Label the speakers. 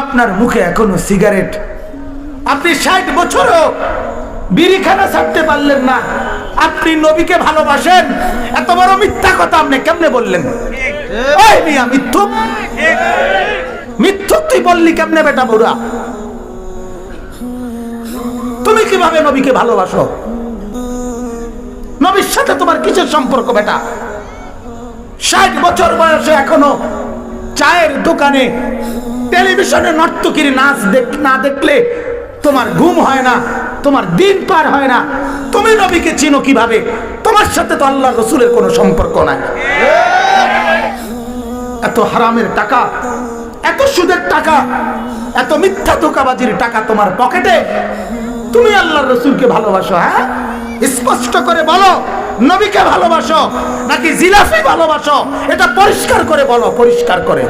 Speaker 1: আপনার মুখে এখনো সিগারেট, আপনি 60 বছরও বিড়িখানা ছাড়তে পারলেন না, আপনি নবীকে ভালোবাসেন, এত বড় মিথ্যা কথা আপনি কেমনে বললেন? ওই মিয়া মিথ্যুক, মিথ্যুক তুই বললি কেমনে বেটা বুড়া? তুমি কিভাবে নবীকে ভালোবাসো? নবীর সাথে তোমার কিসের সম্পর্ক বেটা? 60 বছর বয়সে এখনো চায়ের দোকানে টেলিভিশনে নর্তকীর নাচ না দেখলে তোমার ঘুম হয় না, তোমার দিন পার হয় না। তুমি নবীকে চিনো কিভাবে? তোমার সাথে তো আল্লাহর রাসূলের কোনো সম্পর্ক নাই। এত হারামের টাকা, এত সুদের টাকা, এত মিথ্যা ধোঁকাবাজির টাকা তোমার পকেটে, তুমি আল্লাহর রাসূলকে ভালোবাসো? হ্যাঁ, স্পষ্ট করে বলো, নবীকে ভালোবাসো নাকি জিলাফি ভালোবাসো? এটা পরিষ্কার করে বলো, পরিষ্কার করে।